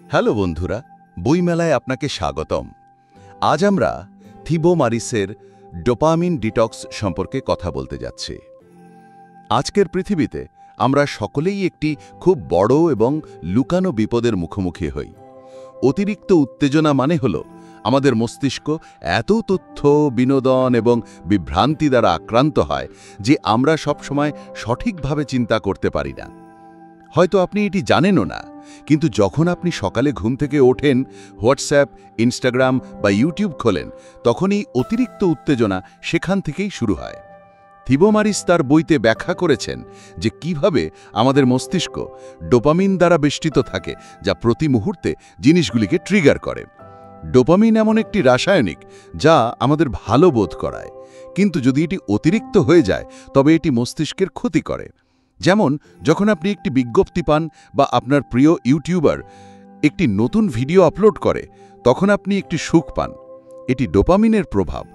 Hello বন্ধুরা, বইমেলায় আপনাকে স্বাগতম। আজ আমরা থিবো মরিসের ডোপামিন ডিটক্স সম্পর্কে কথা বলতে যাচ্ছি। আজকের পৃথিবীতে আমরা সকলেই একটি খুব বড় এবং লুকানো বিপদের মুখোমুখি হই। অতিরিক্ত উত্তেজনা মানে হল আমাদের মস্তিষ্ক এত তথ্য, বিনোদন এবং বিভ্রান্তি দ্বারা আক্রান্ত হয় যে আমরা সবসময় সঠিকভাবে চিন্তা করতে পারি না। হয়তো আপনি এটি জানেনও না, কিন্তু যখন আপনি সকালে ঘুম থেকে ওঠেন, হোয়াটসঅ্যাপ, ইনস্টাগ্রাম বা ইউটিউব খোলেন, তখনই অতিরিক্ত উত্তেজনা সেখান থেকেই শুরু হয়। থিবো মরিস তার বইতে ব্যাখ্যা করেছেন যে কিভাবে আমাদের মস্তিষ্ক ডোপামিন দ্বারা বেষ্টিত থাকে, যা প্রতি মুহূর্তে জিনিসগুলিকে ট্রিগার করে। ডোপামিন এমন একটি রাসায়নিক যা আমাদের ভালো বোধ করায়, কিন্তু যদি এটি অতিরিক্ত হয়ে যায় তবে এটি মস্তিষ্কের ক্ষতি করে। যেমন যখন আপনি একটি বিজ্ঞপ্তি পান বা আপনার প্রিয় ইউটিউবার একটি নতুন ভিডিও আপলোড করে, তখন আপনি একটি সুখ পান। এটি ডোপামিনের প্রভাব।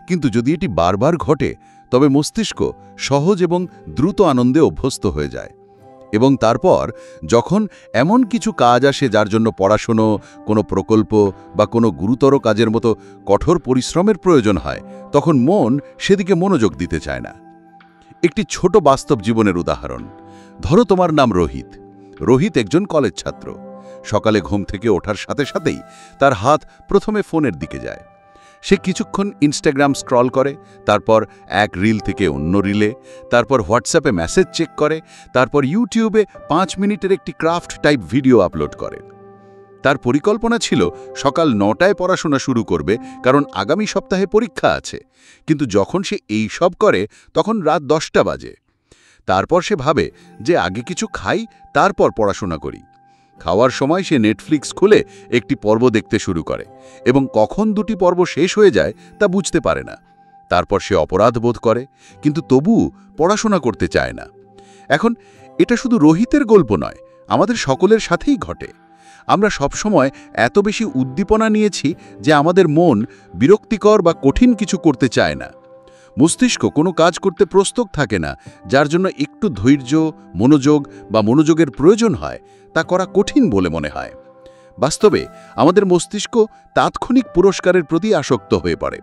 কিন্তু যদি এটি বারবার ঘটে তবে মস্তিষ্ক সহজ এবং দ্রুত আনন্দে অভ্যস্ত হয়ে যায়। এবং তারপর যখন এমন কিছু কাজ আসে যার জন্য পড়াশুনো, কোনো প্রকল্প বা কোনো গুরুতর কাজের মতো কঠোর পরিশ্রমের প্রয়োজন হয়, তখন মন সেদিকে মনোযোগ দিতে চায় না। একটি ছোট বাস্তব জীবনের উদাহরণ ধরো, তোমার নাম রোহিত। রোহিত একজন কলেজ ছাত্র। সকালে ঘুম থেকে ওঠার সাথে সাথেই তার হাত প্রথমে ফোনের দিকে যায়। সে কিছুক্ষণ ইনস্টাগ্রাম স্ক্রল করে, তারপর এক রিল থেকে অন্য রিলে, তারপর হোয়াটসঅ্যাপে মেসেজ চেক করে, তারপর ইউটিউবে 5 মিনিটের একটি ক্রাফট টাইপ ভিডিও আপলোড করে। তার পরিকল্পনা ছিল সকাল 9টায় পড়াশোনা শুরু করবে, কারণ আগামী সপ্তাহে পরীক্ষা আছে। কিন্তু যখন সে এই সব করে তখন রাত 10টা বাজে। তারপর সে ভাবে যে আগে কিছু খাই, তারপর পড়াশোনা করি। খাওয়ার সময় সে নেটফ্লিক্স খুলে একটি পর্ব দেখতে শুরু করে এবং কখন দুটি পর্ব শেষ হয়ে যায় তা বুঝতে পারে না। তারপর সে অপরাধ বোধ করে, কিন্তু তবুও পড়াশোনা করতে চায় না। এখন এটা শুধু রোহিতের গল্প নয়, আমাদের সকলের সাথেই ঘটে। আমরা সবসময় এত বেশি উদ্দীপনা নিয়েছি যে আমাদের মন বিরক্তিকর বা কঠিন কিছু করতে চায় না। মস্তিষ্ক কোনো কাজ করতে প্রস্তুত থাকে না যার জন্য একটু ধৈর্য, মনোযোগ বা মনোযোগের প্রয়োজন হয়, তা করা কঠিন বলে মনে হয়। বাস্তবে আমাদের মস্তিষ্ক তাৎক্ষণিক পুরস্কারের প্রতি আসক্ত হয়ে পড়ে।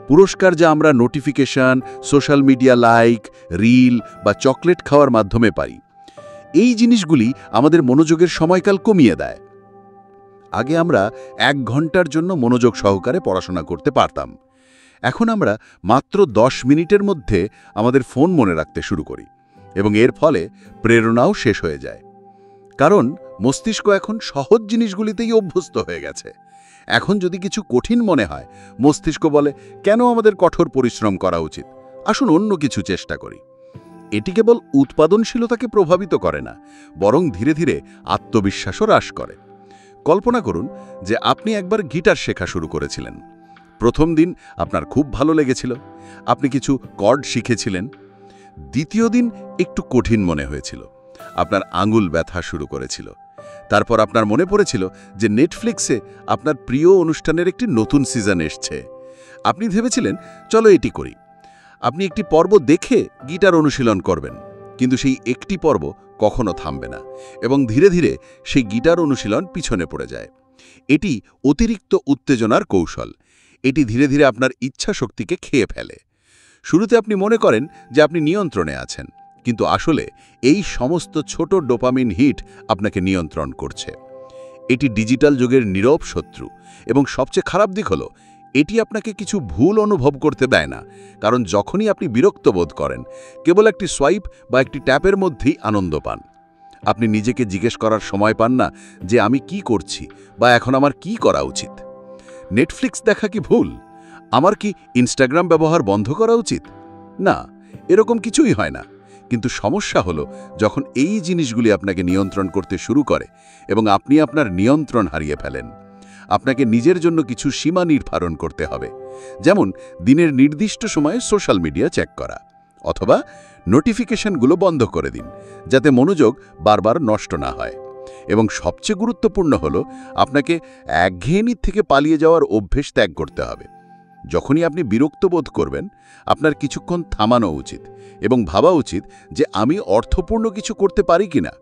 পুরস্কার যা আমরা notification, social media like, reel বা চকলেট খাওয়ার মাধ্যমে পাই। এই জিনিসগুলি আমাদের মনোযোগের সময়কাল কমিয়ে দেয়। আগে আমরা 1 ঘন্টার জন্য মনোযোগ সহকারে পড়াশোনা করতে পারতাম। এখন আমরা মাত্র 10 মিনিটের মধ্যে আমাদের ফোন মনে রাখতে শুরু করি এবং এর ফলে প্রেরণাও শেষ হয়ে যায়। কারণ মস্তিষ্ক এখন সহজ জিনিসগুলিতেই অভ্যস্ত হয়ে গেছে। এখন যদি কিছু কঠিন মনে হয়, মস্তিষ্ক বলে, কেন আমাদের কঠোর পরিশ্রম করা উচিত, আসুন অন্য কিছু চেষ্টা করি। এটি কেবল উৎপাদনশীলতাকে প্রভাবিত করে না, বরং ধীরে ধীরে আত্মবিশ্বাসও হ্রাস করে। কল্পনা করুন যে আপনি একবার গিটার শেখা শুরু করেছিলেন। প্রথম দিন আপনার খুব ভালো লেগেছিল, আপনি কিছু কর্ড শিখেছিলেন। দ্বিতীয় দিন একটু কঠিন মনে হয়েছিল, আপনার আঙুল ব্যথা শুরু করেছিল। তারপর আপনার মনে পড়েছিল যে নেটফ্লিক্সে আপনার প্রিয় অনুষ্ঠানের একটি নতুন সিজন এসছে। আপনি ভেবেছিলেন, চলো এটি করি। আপনি একটি পর্ব দেখে গিটার অনুশীলন করবেন, কিন্তু সেই একটি পর্ব কখনো থামবে না এবং ধীরে ধীরে সেই গিটার অনুশীলন পিছনে পড়ে যায়। এটি অতিরিক্ত উত্তেজনার কৌশল। এটি ধীরে ধীরে আপনার ইচ্ছা শক্তিকে খেয়ে ফেলে। শুরুতে আপনি মনে করেন যে আপনি নিয়ন্ত্রণে আছেন, কিন্তু আসলে এই সমস্ত ছোট ডোপামিন হিট আপনাকে নিয়ন্ত্রণ করছে। এটি ডিজিটাল যুগের নীরব শত্রু এবং সবচেয়ে খারাপ দিক হলো এটি আপনাকে কিছু ভুল অনুভব করতে দেয় না। কারণ যখনই আপনি বিরক্ত বোধ করেন, কেবল একটি সোয়াইপ বা একটি ট্যাপের মধ্যেই আনন্দ পান। আপনি নিজেকে জিজ্ঞেস করার সময় পান না যে আমি কি করছি বা এখন আমার কি করা উচিত। নেটফ্লিক্স দেখা কি ভুল? আমার কি ইনস্টাগ্রাম ব্যবহার বন্ধ করা উচিত? না, এরকম কিছুই হয় না। কিন্তু সমস্যা হলো যখন এই জিনিসগুলি আপনাকে নিয়ন্ত্রণ করতে শুরু করে এবং আপনি আপনার নিয়ন্ত্রণ হারিয়ে ফেলেন। আপনাকে নিজের জন্য কিছু সীমা নির্ধারণ করতে হবে, যেমন দিনের নির্দিষ্ট সময়ে সোশ্যাল মিডিয়া চেক করা, অথবা নোটিফিকেশনগুলো বন্ধ করে দিন যাতে মনোযোগ বারবার নষ্ট না হয়। এবং সবচেয়ে গুরুত্বপূর্ণ হলো আপনাকে একঘেয়েমি থেকে পালিয়ে যাওয়ার অভ্যেস ত্যাগ করতে হবে। যখনই আপনি বিরক্ত বোধ করবেন, আপনার কিছুক্ষণ থামানো উচিত এবং ভাবা উচিত যে আমি অর্থপূর্ণ কিছু করতে পারি কিনা।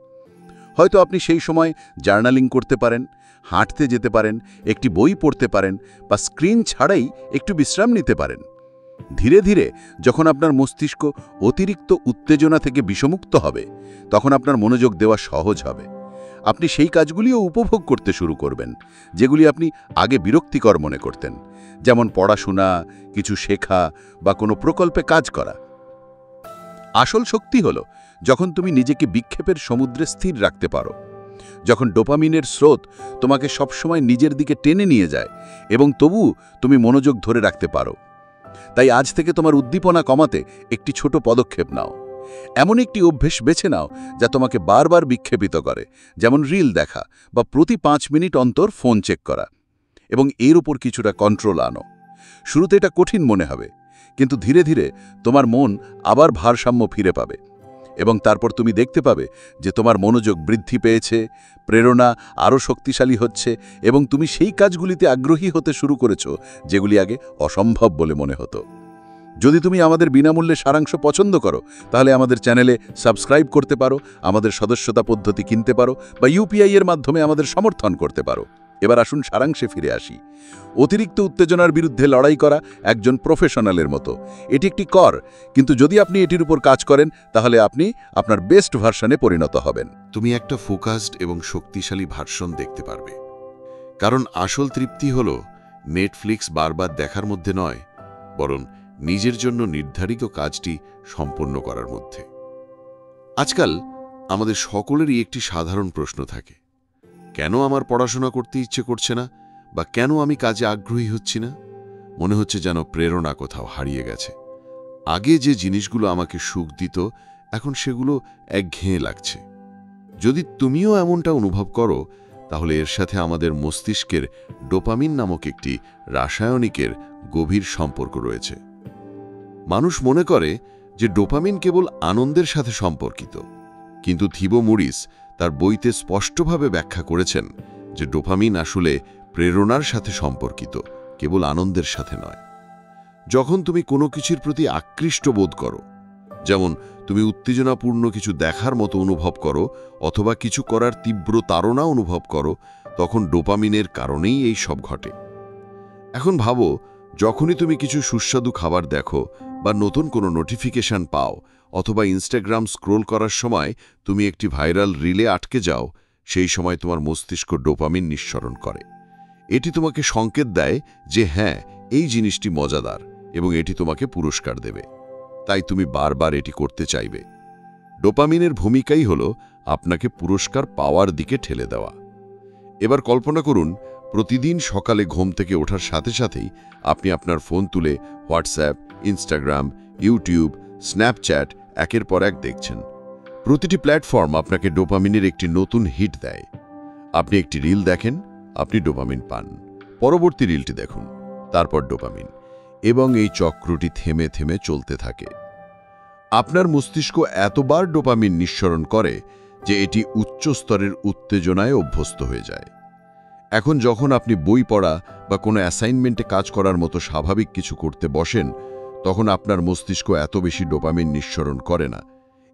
হয়তো আপনি সেই সময় জার্নালিং করতে পারেন, হাঁটতে যেতে পারেন, একটি বই পড়তে পারেন বা স্ক্রিন ছাড়াই একটু বিশ্রাম নিতে পারেন। ধীরে ধীরে যখন আপনার মস্তিষ্ক অতিরিক্ত উত্তেজনা থেকে বিষমুক্ত হবে, তখন আপনার মনোযোগ দেওয়া সহজ হবে। আপনি সেই কাজগুলিও উপভোগ করতে শুরু করবেন যেগুলি আপনি আগে বিরক্তিকর মনে করতেন, যেমন পড়াশোনা, কিছু শেখা বা কোনো প্রকল্পে কাজ করা। আসল শক্তি হলো যখন তুমি নিজেকে বিক্ষেপের সমুদ্রে স্থির রাখতে পারো, যখন ডোপামিনের স্রোত তোমাকে সবসময় নিজের দিকে টেনে নিয়ে যায় এবং তবু তুমি মনোযোগ ধরে রাখতে পারো। তাই আজ থেকে তোমার উদ্দীপনা কমাতে একটি ছোট পদক্ষেপ নাও। এমন একটি অভ্যেস বেছে নাও যা তোমাকে বারবার বিক্ষেপিত করে, যেমন রিল দেখা বা প্রতি 5 মিনিট অন্তর ফোন চেক করা, এবং এর উপর কিছুটা কন্ট্রোল আনো। শুরুতে এটা কঠিন মনে হবে, কিন্তু ধীরে ধীরে তোমার মন আবার ভারসাম্য ফিরে পাবে এবং তারপর তুমি দেখতে পাবে যে তোমার মনোযোগ বৃদ্ধি পেয়েছে, প্রেরণা আরও শক্তিশালী হচ্ছে এবং তুমি সেই কাজগুলিতে আগ্রহী হতে শুরু করেছ যেগুলি আগে অসম্ভব বলে মনে হতো। যদি তুমি আমাদের বিনামূল্যে সারাংশ পছন্দ করো, তাহলে আমাদের চ্যানেলে সাবস্ক্রাইব করতে পারো, আমাদের সদস্যতা পদ্ধতি কিনতে পারো বা ইউপিআই এর মাধ্যমে আমাদের সমর্থন করতে পারো। এবার আসুন সারাংশে ফিরে আসি। অতিরিক্ত উত্তেজনার বিরুদ্ধে লড়াই করা একজন প্রফেশনালের মতো। এটি একটি কর, কিন্তু যদি আপনি এটির উপর কাজ করেন তাহলে আপনি আপনার বেস্ট ভার্সনে পরিণত হবেন। তুমি একটা ফোকাসড এবং শক্তিশালী ভার্সন দেখতে পারবে। কারণ আসল তৃপ্তি হল নেটফ্লিক্স বারবার দেখার মধ্যে নয়, বরং নিজের জন্য নির্ধারিত কাজটি সম্পন্ন করার মধ্যে। আজকাল আমাদের সকলেরই একটি সাধারণ প্রশ্ন থাকে, কেন আমার পড়াশোনা করতে ইচ্ছে করছে না, বা কেন আমি কাজে আগ্রহী হচ্ছি না? মনে হচ্ছে যেন প্রেরণা কোথাও হারিয়ে গেছে। আগে যে জিনিসগুলো আমাকে সুখ দিত, এখন সেগুলো একঘেয়ে লাগছে। যদি তুমিও এমনটা অনুভব করো, তাহলে এর সাথে আমাদের মস্তিষ্কের ডোপামিন নামক একটি রাসায়নিকের গভীর সম্পর্ক রয়েছে। মানুষ মনে করে যে ডোপামিন কেবল আনন্দের সাথে সম্পর্কিত, কিন্তু থিবো মরিস তার বইতে স্পষ্টভাবে ব্যাখ্যা করেছেন যে ডোপামিন আসলে প্রেরণার সাথে সম্পর্কিত, কেবল আনন্দের সাথে নয়। যখন তুমি কোনো কিছুর প্রতি আকৃষ্ট বোধ করো, যেমন তুমি উত্তেজনাপূর্ণ কিছু দেখার মতো অনুভব করো অথবা কিছু করার তীব্র তাড়না অনুভব করো, তখন ডোপামিনের কারণেই এই সব ঘটে। এখন ভাবো, যখনই তুমি কিছু সুস্বাদু খাবার দেখো বা নতুন কোনো নোটিফিকেশন পাও অথবা ইনস্টাগ্রাম স্ক্রোল করার সময় তুমি একটি ভাইরাল রিলে আটকে যাও, সেই সময় তোমার মস্তিষ্ক ডোপামিন নিঃসরণ করে। এটি তোমাকে সংকেত দেয় যে হ্যাঁ, এই জিনিসটি মজাদার এবং এটি তোমাকে পুরস্কার দেবে, তাই তুমি বারবার এটি করতে চাইবে। ডোপামিনের ভূমিকাই হল আপনাকে পুরস্কার পাওয়ার দিকে ঠেলে দেওয়া। এবার কল্পনা করুন, প্রতিদিন সকালে ঘুম থেকে ওঠার সাথে সাথেই আপনি আপনার ফোন তুলে হোয়াটসঅ্যাপ, ইনস্টাগ্রাম, ইউটিউব, স্ন্যাপচ্যাট একের পর এক দেখছেন। প্রতিটি প্ল্যাটফর্ম আপনাকে ডোপামিনের একটি নতুন হিট দেয়। আপনি একটি রিল দেখেন, আপনি ডোপামিন পান, পরবর্তী রিলটি দেখুন, তারপর ডোপামিন, এবং এই চক্রটি থেমে থেমে চলতে থাকে। আপনার মস্তিষ্ক এতবার ডোপামিন নিঃসরণ করে যে এটি উচ্চ স্তরের উত্তেজনায় অভ্যস্ত হয়ে যায়। এখন যখন আপনি বই পড়া বা কোনো অ্যাসাইনমেন্টে কাজ করার মতো স্বাভাবিক কিছু করতে বসেন, তখন আপনার মস্তিষ্ক এত বেশি ডোপামিন নিঃসরণ করে না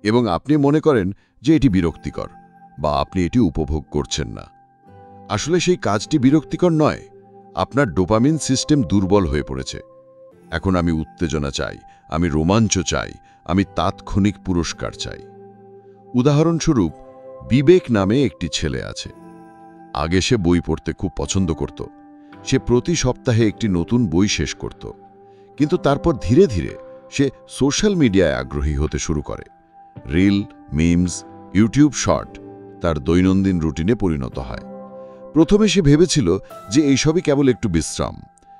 এবং আপনি মনে করেন যে এটি বিরক্তিকর বা আপনি এটি উপভোগ করছেন না। আসলে সেই কাজটি বিরক্তিকর নয়, আপনার ডোপামিন সিস্টেম দুর্বল হয়ে পড়েছে। এখন আমি উত্তেজনা চাই, আমি রোমাঞ্চ চাই, আমি তাৎক্ষণিক পুরস্কার চাই। উদাহরণস্বরূপ, বিবেক নামে একটি ছেলে আছে। আগে সে বই পড়তে খুব পছন্দ করত। সে প্রতি সপ্তাহে একটি নতুন বই শেষ করত। কিন্তু তারপর ধীরে ধীরে সে সোশ্যাল মিডিয়ায় আগ্রহী হতে শুরু করে। রিল, মিমস, ইউটিউব শর্ট তার দৈনন্দিন রুটিনে পরিণত হয়। প্রথমে সে ভেবেছিল যে এইসবই কেবল একটু বিশ্রাম,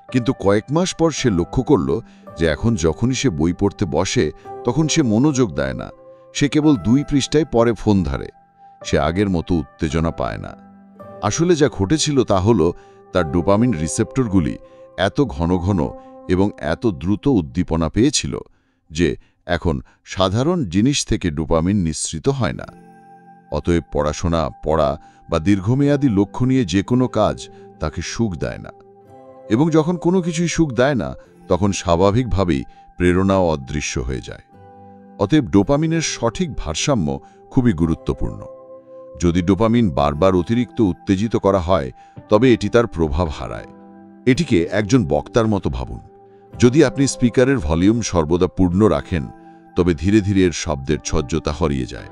কিন্তু কয়েক মাস পর সে লক্ষ্য করল যে এখন যখনই সে বই পড়তে বসে তখন সে মনোযোগ দেয় না, সে কেবল 2 পৃষ্ঠায় পরে ফোন ধরে। সে আগের মতো উত্তেজনা পায় না। আসলে যা ঘটেছিল তা হল তার ডোপামিন রিসেপ্টরগুলি এত ঘন ঘন এবং এত দ্রুত উদ্দীপনা পেয়েছিল যে এখন সাধারণ জিনিস থেকে ডোপামিন নিঃসৃত হয় না। অতএব পড়াশোনা, পড়া বা দীর্ঘমেয়াদী লক্ষ্য নিয়ে যে কোনো কাজ তাকে সুখ দেয় না, এবং যখন কোনো কিছুই সুখ দেয় না তখন স্বাভাবিকভাবেই প্রেরণাও অদৃশ্য হয়ে যায়। অতএব ডোপামিনের সঠিক ভারসাম্য খুবই গুরুত্বপূর্ণ। যদি ডোপামিন বারবার অতিরিক্ত উত্তেজিত করা হয় তবে এটি তার প্রভাব হারায়। এটিকে একজন বক্তার মতো ভাবুন। যদি আপনি স্পিকারের ভলিউম সর্বদা পূর্ণ রাখেন তবে ধীরে ধীরে এর শব্দের ছজ্জতা হারিয়ে যায়।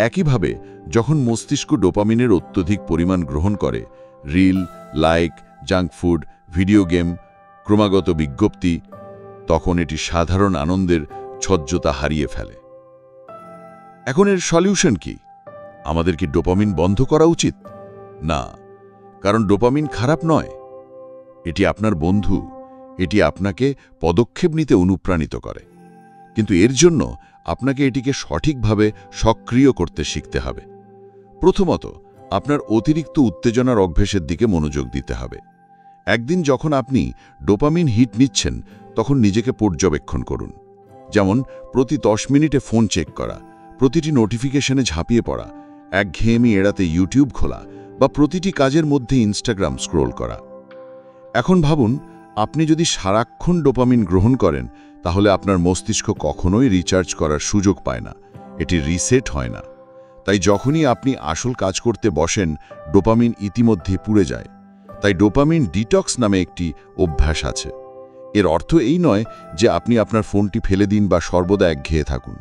একইভাবে যখন মস্তিষ্ক ডোপামিনের অত্যধিক পরিমাণ গ্রহণ করে, reel, like, junk food, video game, ক্রমাগত বিজ্ঞপ্তি, তখন এটি সাধারণ আনন্দের ছজ্জতা হারিয়ে ফেলে। এখন এর সলিউশন কি? আমাদের কি ডোপামিন বন্ধ করা উচিত? না, কারণ ডোপামিন খারাপ নয়। এটি আপনার বন্ধু। এটি আপনাকে পদক্ষেপ নিতে অনুপ্রাণিত করে। কিন্তু এর জন্য আপনাকে এটিকে সঠিকভাবে সক্রিয় করতে শিখতে হবে। প্রথমত, আপনার অতিরিক্ত উত্তেজনার অভ্যাসের দিকে মনোযোগ দিতে হবে। একদিন যখন আপনি ডোপামিন হিট নিচ্ছেন তখন নিজেকে পর্যবেক্ষণ করুন। যেমন প্রতি 10 মিনিটে ফোন চেক করা, প্রতিটি নোটিফিকেশনে ঝাঁপিয়ে পড়া, একঘেয়েমি এড়াতে ইউটিউব খোলা বা প্রতিটি কাজের মধ্যে ইনস্টাগ্রাম স্ক্রোল করা। এখন ভাবুন, আপনি যদি সারাক্ষণ ডোপামিন গ্রহণ করেন তাহলে আপনার মস্তিষ্ক কখনোই রিচার্জ করার সুযোগ পায় না, এটি রিসেট হয় না। তাই যখনই আপনি আসল কাজ করতে বসেন ডোপামিন ইতিমধ্যে পুড়ে যায়। তাই ডোপামিন ডিটক্স নামে একটি অভ্যাস আছে। এর অর্থ এই নয় যে আপনি আপনার ফোনটি ফেলে দিন বা সর্বদা একঘেয়ে থাকুন।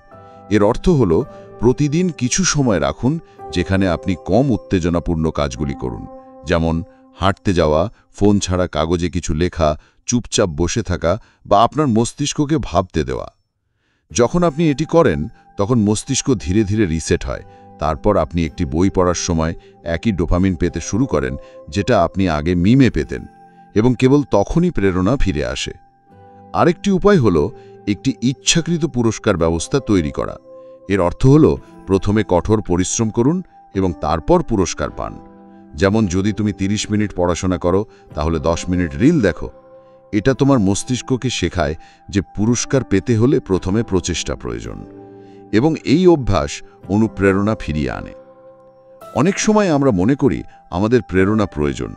এর অর্থ হল প্রতিদিন কিছু সময় রাখুন যেখানে আপনি কম উত্তেজনাপূর্ণ কাজগুলি করুন, যেমন হাঁটতে যাওয়া, ফোন ছাড়া কাগজে কিছু লেখা, চুপচাপ বসে থাকা বা আপনার মস্তিষ্ককে ভাবতে দেওয়া। যখন আপনি এটি করেন তখন মস্তিষ্ক ধীরে ধীরে রিসেট হয়। তারপর আপনি একটি বই পড়ার সময় একই ডোপামিন পেতে শুরু করেন যেটা আপনি আগে মিমে পেতেন, এবং কেবল তখনই প্রেরণা ফিরে আসে। আরেকটি উপায় হল একটি ইচ্ছাকৃত পুরস্কার ব্যবস্থা তৈরি করা। এর অর্থ হল প্রথমে কঠোর পরিশ্রম করুন এবং তারপর পুরস্কার পান। যেমন যদি তুমি 30 মিনিট পড়াশোনা করো তাহলে 10 মিনিট রিল দেখো। এটা তোমার মস্তিষ্ককে শেখায় যে পুরস্কার পেতে হলে প্রথমে প্রচেষ্টা প্রয়োজন, এবং এই অভ্যাস অনুপ্রেরণা ফিরিয়ে আনে। অনেক সময় আমরা মনে করি আমাদের প্রেরণা প্রয়োজন,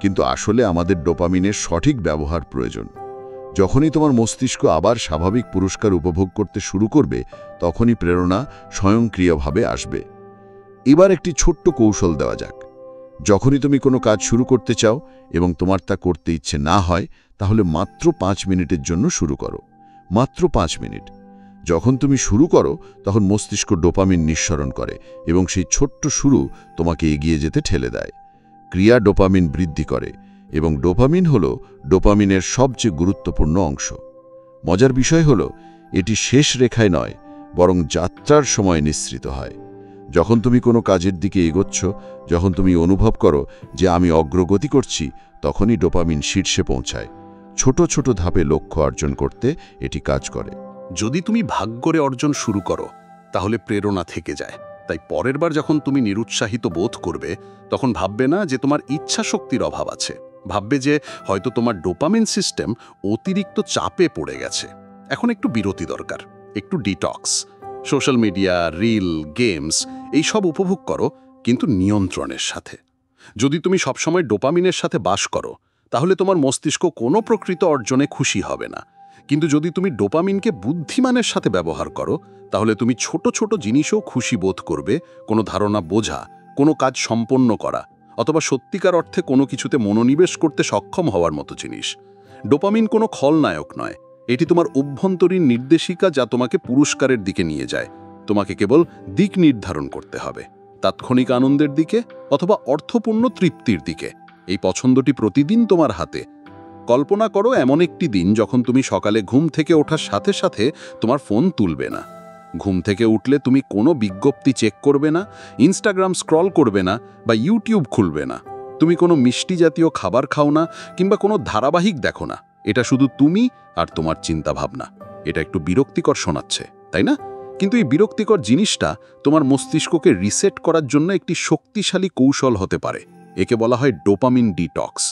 কিন্তু আসলে আমাদের ডোপামিনের সঠিক ব্যবহার প্রয়োজন। যখনই তোমার মস্তিষ্ক আবার স্বাভাবিক পুরস্কার উপভোগ করতে শুরু করবে তখনই প্রেরণা স্বয়ংক্রিয়ভাবে আসবে। এবার একটি ছোট্ট কৌশল দেওয়া যাক। যখনই তুমি কোনো কাজ শুরু করতে চাও এবং তোমার তা করতে ইচ্ছে না হয় তাহলে মাত্র 5 মিনিটের জন্য শুরু করো। মাত্র 5 মিনিট। যখন তুমি শুরু করো তখন মস্তিষ্ক ডোপামিন নিঃসরণ করে এবং সেই ছোট্ট শুরু তোমাকে এগিয়ে যেতে ঠেলে দেয়। ক্রিয়া ডোপামিন বৃদ্ধি করে, এবং ডোপামিন হল ডোপামিনের সবচেয়ে গুরুত্বপূর্ণ অংশ। মজার বিষয় হল এটি শেষ রেখায় নয়, বরং যাত্রার সময় নিঃসৃত হয়। যখন তুমি কোনো কাজের দিকে এগোচ্ছ, যখন তুমি অনুভব করো যে আমি অগ্রগতি করছি, তখনই ডোপামিন শীর্ষে পৌঁছায়। ছোট ছোট ধাপে লক্ষ্য অর্জন করতে এটি কাজ করে। যদি তুমি ভাগ করে অর্জন শুরু করো তাহলে প্রেরণা থেকে যায়। তাই পরের বার যখন তুমি নিরুৎসাহিত বোধ করবে তখন ভাববে না যে তোমার ইচ্ছা শক্তির অভাব আছে, ভাববে যে হয়তো তোমার ডোপামিন সিস্টেম অতিরিক্ত চাপে পড়ে গেছে। এখন একটু বিরতি দরকার, একটু detox. Social media, reel, games এইসব উপভোগ করো, কিন্তু নিয়ন্ত্রণের সাথে। যদি তুমি সবসময় ডোপামিনের সাথে বাস করো তাহলে তোমার মস্তিষ্ক কোনো প্রকৃত অর্জনে খুশি হবে না। কিন্তু যদি তুমি ডোপামিনকে বুদ্ধিমানের সাথে ব্যবহার করো তাহলে তুমি ছোট ছোট জিনিসও খুশি বোধ করবে। কোনো ধারণা বোঝা, কোনো কাজ সম্পন্ন করা, অথবা সত্যিকার অর্থে কোনো কিছুতে মনোনিবেশ করতে সক্ষম হওয়ার মতো জিনিস। ডোপামিন কোনো খলনায়ক নয়, এটি তোমার অভ্যন্তরীণ নির্দেশিকা যা তোমাকে পুরস্কারের দিকে নিয়ে যায়। তোমাকে কেবল দিক নির্ধারণ করতে হবে, তাৎক্ষণিক আনন্দের দিকে অথবা অর্থপূর্ণ তৃপ্তির দিকে। এই পছন্দটি প্রতিদিন তোমার হাতে। কল্পনা করো এমন একটি দিন যখন তুমি সকালে ঘুম থেকে ওঠার সাথে সাথে তোমার ফোন তুলবে না। ঘুম থেকে উঠলে তুমি কোনো বিজ্ঞপ্তি চেক করবে না, ইনস্টাগ্রাম স্ক্রল করবে না বা ইউটিউব খুলবে না। তুমি কোনো মিষ্টি জাতীয় খাবার খাও না কিংবা কোনো ধারাবাহিক দেখো না। এটা শুধু তুমি আর তোমার চিন্তাভাবনা। এটা একটু বিরক্তিকর শোনাচ্ছে, তাই না? কিন্তু এই বিরক্তিকর জিনিসটা তোমার মস্তিষ্ককে রিসেট করার জন্য একটি শক্তিশালী কৌশল হতে পারে। একে বলা হয় ডোপামিন ডিটক্স।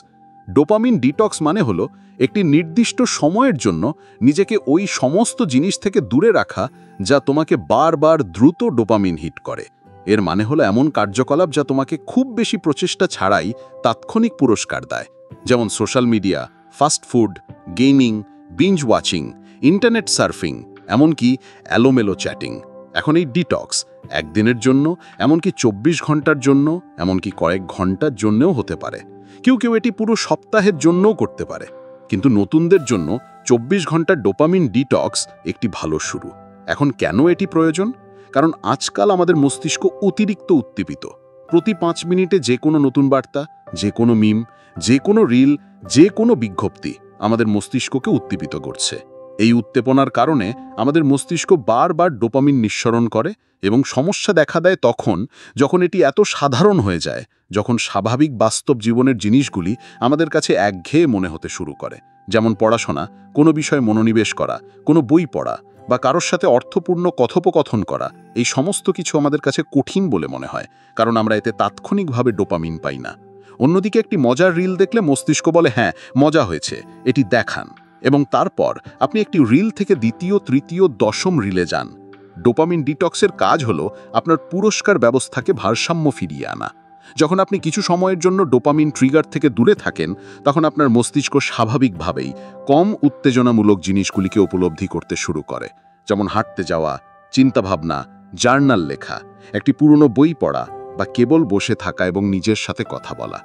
ডোপামিন ডিটক্স মানে হলো একটি নির্দিষ্ট সময়ের জন্য নিজেকে ওই সমস্ত জিনিস থেকে দূরে রাখা যা তোমাকে বারবার দ্রুত ডোপামিন হিট করে। এর মানে হলো এমন কার্যকলাপ যা তোমাকে খুব বেশি প্রচেষ্টা ছাড়াই তাৎক্ষণিক পুরস্কার দেয়, যেমন social media, fast food, gaming, binge watching, internet surfing, এমনকি এলোমেলো চ্যাটিং। এখন এই ডিটক্স একদিনের জন্য, এমনকি 24 ঘন্টার জন্য, এমনকি কয়েক ঘন্টার জন্যও হতে পারে। কেউ কেউ এটি পুরো সপ্তাহের জন্যও করতে পারে। কিন্তু নতুনদের জন্য 24 ঘন্টার ডোপামিন ডিটক্স একটি ভালো শুরু। এখন কেন এটি প্রয়োজন? কারণ আজকাল আমাদের মস্তিষ্ক অতিরিক্ত উত্তেজিত। প্রতি 5 মিনিটে যে কোনো নতুন বার্তা, যে কোনো মিম, যে কোনো রিল, যে কোনো বিজ্ঞপ্তি আমাদের মস্তিষ্ককে উদ্দীপিত করছে। এই উত্তেজনার কারণে আমাদের মস্তিষ্ক বারবার ডোপামিন নিঃসরণ করে এবং সমস্যা দেখা দেয় তখন যখন এটি এত সাধারণ হয়ে যায়, যখন স্বাভাবিক বাস্তব জীবনের জিনিসগুলি আমাদের কাছে একঘেয়ে মনে হতে শুরু করে। যেমন পড়াশোনা, কোনো বিষয়ে মনোনিবেশ করা, কোনো বই পড়া বা কারোর সাথে অর্থপূর্ণ কথোপকথন করা, এই সমস্ত কিছু আমাদের কাছে কঠিন বলে মনে হয়, কারণ আমরা এতে তাৎক্ষণিকভাবে ডোপামিন পাই না। অন্যদিকে একটি মজার রিল দেখলে মস্তিষ্ক বলে, হ্যাঁ মজা হয়েছে, এটি দেখান। এবং তারপর আপনি একটি রিল থেকে দ্বিতীয়, তৃতীয়, দশম রিলে যান। ডোপামিন ডিটক্সের কাজ হলো আপনার পুরস্কার ব্যবস্থাকে ভারসাম্য ফিরিয়ে আনা। যখন আপনি কিছু সময়ের জন্য ডোপামিন ট্রিগার থেকে দূরে থাকেন, তখন আপনার মস্তিষ্ক স্বাভাবিকভাবেই কম উত্তেজনামূলক জিনিসগুলিকে উপলব্ধি করতে শুরু করে, যেমন হাঁটতে যাওয়া, চিন্তাভাবনা, জার্নাল লেখা, একটি পুরনো বই পড়া বা কেবল বসে থাকা এবং নিজের সাথে কথা বলা।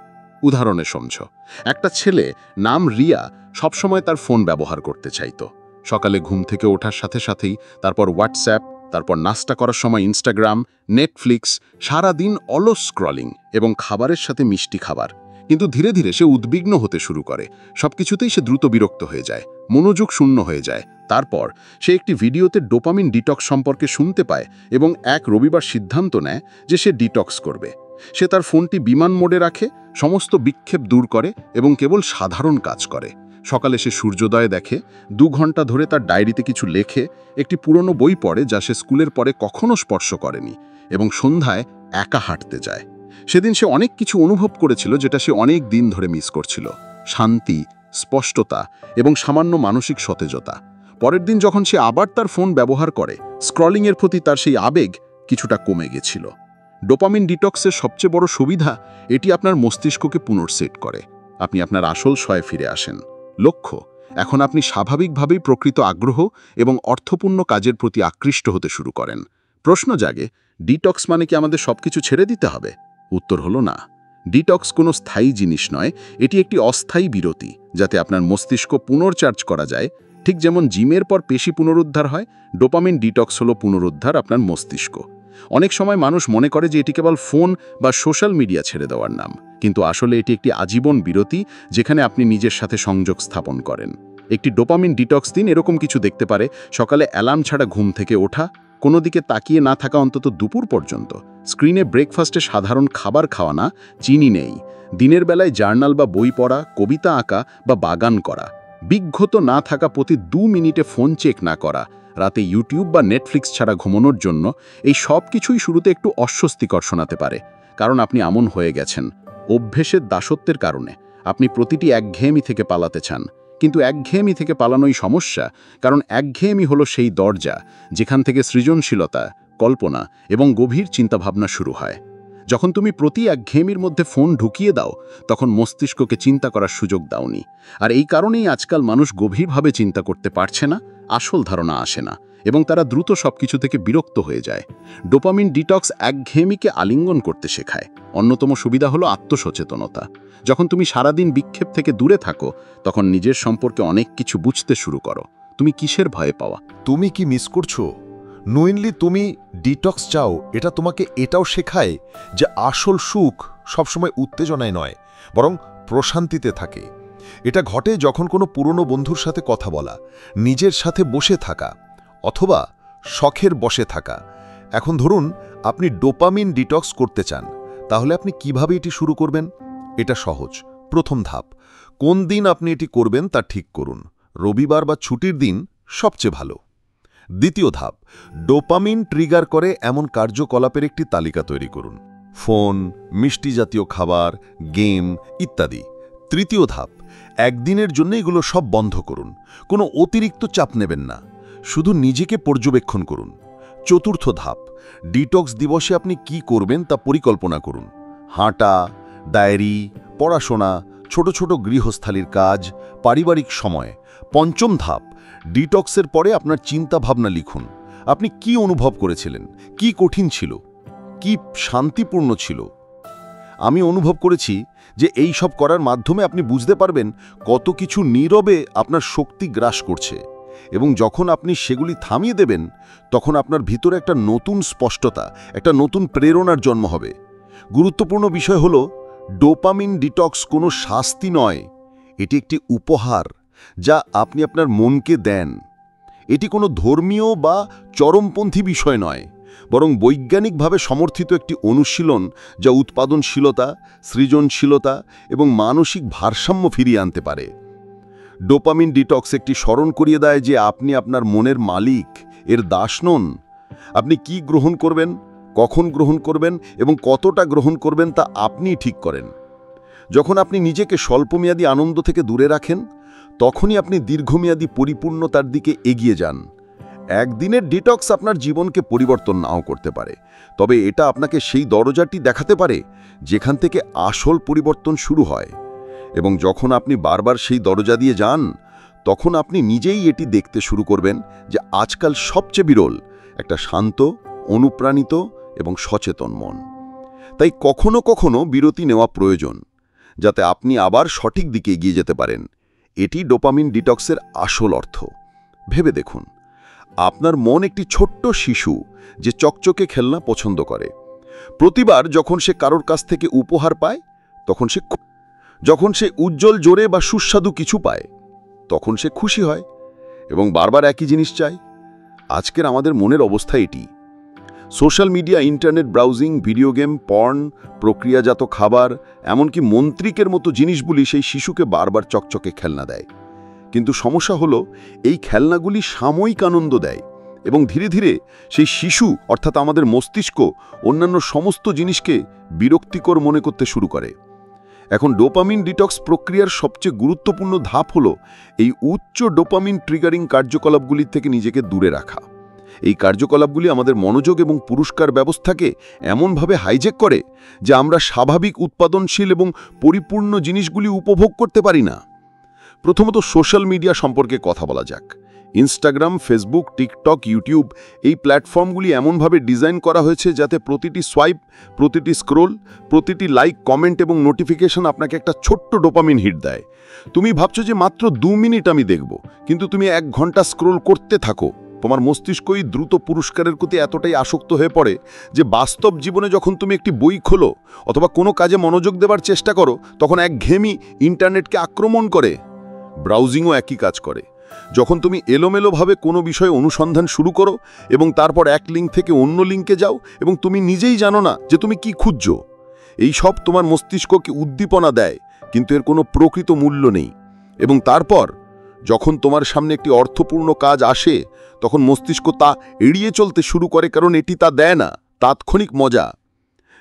উদাহরণে সমঝো, একটা ছেলে নাম রিয়া সবসময় তার ফোন ব্যবহার করতে চাইতো। সকালে ঘুম থেকে ওঠার সাথে সাথেই তারপর হোয়াটসঅ্যাপ, তারপর নাস্তা করার সময় ইনস্টাগ্রাম, নেটফ্লিক্স, সারাদিন অলস স্ক্রলিং এবং খাবারের সাথে মিষ্টি খাবার। কিন্তু ধীরে ধীরে সে উদ্বিগ্ন হতে শুরু করে। সবকিছুতেই সে দ্রুত বিরক্ত হয়ে যায়, মনোযোগ শূন্য হয়ে যায়। তারপর সে একটি ভিডিওতে ডোপামিন ডিটক্স সম্পর্কে শুনতে পায় এবং এক রবিবার সিদ্ধান্ত নেয় যে সে ডিটক্স করবে। সে তার ফোনটি বিমান মোডে রাখে, সমস্ত বিক্ষেপ দূর করে এবং কেবল সাধারণ কাজ করে। সকালে সে সূর্যোদয় দেখে, 2 ঘন্টা ধরে তার ডায়েরিতে কিছু লেখে, একটি পুরনো বই পড়ে যা সে স্কুলের পরে কখনো স্পর্শ করেনি, এবং সন্ধ্যায় একা হাঁটতে যায়। সেদিন সে অনেক কিছু অনুভব করেছিল যেটা সে অনেক দিন ধরে মিস করছিল: শান্তি, স্পষ্টতা এবং সামান্য মানসিক সতেজতা। পরের দিন যখন সে আবার তার ফোন ব্যবহার করে, স্ক্রলিংয়ের প্রতি তার সেই আবেগ কিছুটা কমে গেছিল। ডোপামিন ডিটক্সের সবচেয়ে বড় সুবিধা, এটি আপনার মস্তিষ্ককে পুনর্সেট করে। আপনি আপনার আসল স্বয়ে ফিরে আসেন। লক্ষ্য, এখন আপনি স্বাভাবিকভাবেই প্রকৃত আগ্রহ এবং অর্থপূর্ণ কাজের প্রতি আকৃষ্ট হতে শুরু করেন। প্রশ্ন জাগে, ডিটক্স মানে কি আমাদের সবকিছু ছেড়ে দিতে হবে? উত্তর হলো না। ডিটক্স কোনো স্থায়ী জিনিস নয়, এটি একটি অস্থায়ী বিরতি, যাতে আপনার মস্তিষ্ক পুনর্চার্জ করা যায়। ঠিক যেমন জিমের পর পেশি পুনরুদ্ধার হয়, ডোপামিন ডিটক্স হলো পুনরুদ্ধার আপনার মস্তিষ্ক। অনেক সময় মানুষ মনে করে যে এটি কেবল ফোন বা সোশ্যাল মিডিয়া ছেড়ে দেওয়ার নাম, কিন্তু আসলে এটি একটি আজীবন বিরতি, যেখানে আপনি নিজের সাথে সংযোগ স্থাপন করেন। একটি ডোপামিন ডিটক্স দিন এরকম কিছু দেখতে পারে: সকালে অ্যালার্ম ছাড়া ঘুম থেকে ওঠা, কোনো দিকে তাকিয়ে না থাকা অন্তত দুপুর পর্যন্ত, স্ক্রিনে ব্রেকফাস্টে সাধারণ খাবার খাওয়া না, চিনি নেই, দিনের বেলায় জার্নাল বা বই পড়া, কবিতা আঁকা বা বাগান করা, বিক্ষত না থাকা, প্রতি 2 মিনিটে ফোন চেক না করা, রাতে ইউটিউব বা নেটফ্লিক্স ছাড়া ঘুমানোর জন্য। এই সব কিছুই শুরুতে একটু অস্বস্তিকর শোনাতে পারে, কারণ আপনি এমন হয়ে গেছেন। অভ্যেসের দাসত্বের কারণে আপনি প্রতিটি একঘেয়েমি থেকে পালাতে চান, কিন্তু একঘেয়েমি থেকে পালানোই সমস্যা, কারণ একঘেয়েমি হলো সেই দরজা যেখান থেকে সৃজনশীলতা, কল্পনা এবং গভীর চিন্তাভাবনা শুরু হয়। যখন তুমি প্রতি একঘেয়েমির মধ্যে ফোন ঢুকিয়ে দাও, তখন মস্তিষ্ককে চিন্তা করার সুযোগ দাওনি। আর এই কারণেই আজকাল মানুষ গভীরভাবে চিন্তা করতে পারছে না, আসল ধারণা আসে না, এবং তারা দ্রুত সবকিছু থেকে বিরক্ত হয়ে যায়। ডোপামিন ডিটক্স একঘেয়েমিকে আলিঙ্গন করতে শেখায়। অন্যতম সুবিধা হলো আত্মসচেতনতা। যখন তুমি সারাদিন বিক্ষেপ থেকে দূরে থাকো, তখন নিজের সম্পর্কে অনেক কিছু বুঝতে শুরু করো। তুমি কিসের ভয়ে পাওয়া? তুমি কি মিস করছো? নোইনলি তুমি ডিটক্স চাও, এটা তোমাকে এটাও শেখায় যে আসল সুখ সবসময় উত্তেজনায় নয়, বরং প্রশান্তিতে থাকে। এটা ঘটে যখন কোনো পুরনো বন্ধুর সাথে কথা বলা, নিজের সাথে বসে থাকা, অথবা শখের বসে থাকা। এখন ধরুন আপনি ডোপামিন ডিটক্স করতে চান, তাহলে আপনি কিভাবে এটি শুরু করবেন? এটা সহজ। প্রথম ধাপ, কোন দিন আপনি এটি করবেন তা ঠিক করুন। রবিবার বা ছুটির দিন সবচেয়ে ভালো। দ্বিতীয় ধাপ, ডোপামিন ট্রিগার করে এমন কার্যকলাপের একটি তালিকা তৈরি করুন: ফোন, মিষ্টি জাতীয় খাবার, গেম ইত্যাদি। তৃতীয় ধাপ, একদিনের জন্য এগুলো সব বন্ধ করুন। কোনো অতিরিক্ত চাপ নেবেন না, শুধু নিজেকে পর্যবেক্ষণ করুন। চতুর্থ ধাপ, ডিটক্স দিবসে আপনি কি করবেন তা পরিকল্পনা করুন: হাঁটা, ডায়েরি, পড়াশোনা, ছোট ছোট গৃহস্থালির কাজ, পারিবারিক সময়। পঞ্চম ধাপ, ডিটক্সের পরে আপনার চিন্তা ভাবনা লিখুন। আপনি কি অনুভব করেছিলেন? কি কঠিন ছিল? কি শান্তিপূর্ণ ছিল? আমি অনুভব করেছি যে এই সব করার মাধ্যমে আপনি বুঝতে পারবেন কত কিছু নীরবে আপনার শক্তি গ্রাস করছে, এবং যখন আপনি সেগুলি থামিয়ে দেবেন তখন আপনার ভিতরে একটা নতুন স্পষ্টতা, একটা নতুন প্রেরণার জন্ম হবে। গুরুত্বপূর্ণ বিষয় হল, ডোপামিন ডিটক্স কোনো শাস্তি নয়, এটি একটি উপহার যা আপনি আপনার মনকে দেন। এটি কোনো ধর্মীয় বা চরমপন্থী বিষয় নয়, বরং বৈজ্ঞানিকভাবে সমর্থিত একটি অনুশীলন যা উৎপাদনশীলতা, সৃজনশীলতা এবং মানসিক ভারসাম্য ফিরিয়ে আনতে পারে। ডোপামিন ডিটক্স একটি স্মরণ করিয়ে দেয় যে আপনি আপনার মনের মালিক, এর দাস নন। আপনি কি গ্রহণ করবেন, কখন গ্রহণ করবেন এবং কতটা গ্রহণ করবেন তা আপনিই ঠিক করেন। যখন আপনি নিজেকে স্বল্পমেয়াদী আনন্দ থেকে দূরে রাখেন, তখনই আপনি দীর্ঘমেয়াদী পরিপূর্ণতার দিকে এগিয়ে যান। একদিনের ডিটক্স আপনার জীবনকে পরিবর্তন নাও করতে পারে, তবে এটা আপনাকে সেই দরজাটি দেখাতে পারে যেখান থেকে আসল পরিবর্তন শুরু হয়। এবং যখন আপনি বারবার সেই দরজা দিয়ে যান, তখন আপনি নিজেই এটি দেখতে শুরু করবেন যে আজকাল সবচেয়ে বিরল একটা শান্ত, অনুপ্রাণিত এবং সচেতন মন। তাই কখনো কখনো বিরতি নেওয়া প্রয়োজন, যাতে আপনি আবার সঠিক দিকে এগিয়ে যেতে পারেন। এটি ডোপামিন ডিটক্সের আসল অর্থ। ভেবে দেখুন, আপনার মন একটি ছোট্ট শিশু যে চকচকে খেলনা পছন্দ করে। প্রতিবার যখন সে কারোর কাছ থেকে উপহার পায়, যখন সে উজ্জ্বল, জোরে বা সুস্বাদু কিছু পায়, তখন সে খুশি হয় এবং বারবার একই জিনিস চায়। আজকের আমাদের মনের অবস্থা এটি। Social media, internet browsing, video game, porn, প্রক্রিয়াজাত খাবার, এমনকি মন্ত্রিকের মতো জিনিসগুলি সেই শিশুকে বারবার চকচকে খেলনা দেয়। কিন্তু সমস্যা হলো, এই খেলনাগুলি সাময়িক আনন্দ দেয় এবং ধীরে ধীরে সেই শিশু, অর্থাৎ আমাদের মস্তিষ্ক, অন্যান্য সমস্ত জিনিসকে বিরক্তিকর মনে করতে শুরু করে। এখন ডোপামিন ডিটক্স প্রক্রিয়ার সবচেয়ে গুরুত্বপূর্ণ ধাপ হলো এই উচ্চ ডোপামিন ট্রিগারিং কার্যকলাপগুলি থেকে নিজেকে দূরে রাখা। এই কার্যকলাপগুলি আমাদের মনোযোগ এবং পুরস্কার ব্যবস্থাকে এমনভাবে হাইজ্যাক করে যে আমরা স্বাভাবিক, উৎপাদনশীল এবং পরিপূর্ণ জিনিসগুলি উপভোগ করতে পারি না। প্রথমত সোশ্যাল মিডিয়া সম্পর্কে কথা বলা যাক। ইনস্টাগ্রাম, ফেসবুক, টিকটক, ইউটিউব, এই প্ল্যাটফর্মগুলি এমনভাবে ডিজাইন করা হয়েছে যাতে প্রতিটি সোয়াইপ, প্রতিটি স্ক্রোল, প্রতিটি লাইক, কমেন্ট এবং নোটিফিকেশন আপনাকে একটা ছোট্ট ডোপামিন হিট দেয়। তুমি ভাবছো যে মাত্র 2 মিনিট আমি দেখব, কিন্তু তুমি 1 ঘন্টা স্ক্রোল করতে থাকো। তোমার মস্তিষ্কই দ্রুত পুরস্কারের প্রতি এতটাই আসক্ত হয়ে পড়ে যে বাস্তব জীবনে যখন তুমি একটি বই খোলো অথবা কোনো কাজে মনোযোগ দেবার চেষ্টা করো, তখন একঘেয়েমি ইন্টারনেটকে আক্রমণ করে। ব্রাউজিংও একই কাজ করে। যখন তুমি এলোমেলোভাবে কোনো বিষয়ে অনুসন্ধান শুরু করো এবং তারপর এক লিঙ্ক থেকে অন্য লিঙ্কে যাও এবং তুমি নিজেই জানো না যে তুমি কি খুঁজছো, এই সব তোমার মস্তিষ্ককে উদ্দীপনা দেয়, কিন্তু এর কোনো প্রকৃত মূল্য নেই। এবং তারপর যখন তোমার সামনে একটি অর্থপূর্ণ কাজ আসে, তখন মস্তিষ্ক তা এড়িয়ে চলতে শুরু করে, কারণ এটি তা দেয় না তাৎক্ষণিক মজা।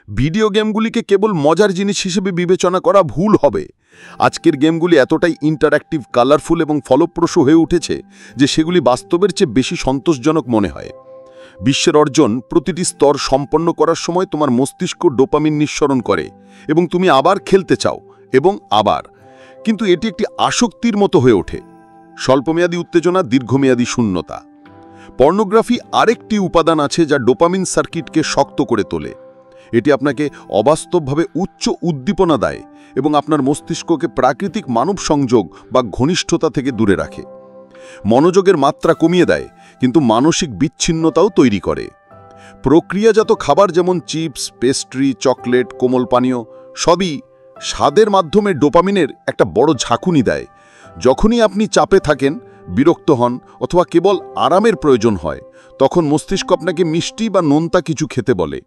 ভিডিও গেমগুলিকে কেবল মজার জিনিস হিসেবে বিবেচনা করা ভুল হবে। আজকের গেমগুলি এতটাই ইন্টারঅ্যাক্টিভ, কালারফুল এবং ফলপ্রসূ হয়ে উঠেছে যে সেগুলি বাস্তবের চেয়ে বেশি সন্তোষজনক মনে হয়। বিশ্বের অর্জন প্রতিটি স্তর সম্পন্ন করার সময় তোমার মস্তিষ্ক ডোপামিন নিঃসরণ করে এবং তুমি আবার খেলতে চাও এবং আবার। কিন্তু এটি একটি আসক্তির মতো হয়ে ওঠে। স্বল্পমেয়াদী উত্তেজনা, দীর্ঘমেয়াদী শূন্যতা। পর্নোগ্রাফি আরেকটি উপাদান আছে যা ডোপামিন সার্কিটকে শক্ত করে তোলে। এটি আপনাকে অবাস্তবভাবে উচ্চ উদ্দীপনা দেয় এবং আপনার মস্তিষ্ককে প্রাকৃতিক মানব সংযোগ বা ঘনিষ্ঠতা থেকে দূরে রাখে। মনোযোগের মাত্রা কমিয়ে দেয়, কিন্তু মানসিক বিচ্ছিন্নতাও তৈরি করে। প্রক্রিয়াজাত খাবার যেমন চিপস, পেস্ট্রি, চকলেট, কোমল পানীয়, সবই স্বাদের মাধ্যমে ডোপামিনের একটা বড় ঝাঁকুনি দেয়। যখনই আপনি চাপে থাকেন, বিরক্ত হন অথবা কেবল আরামের প্রয়োজন হয়, তখন মস্তিষ্ক আপনাকে মিষ্টি বা নোনতা কিছু খেতে বলে।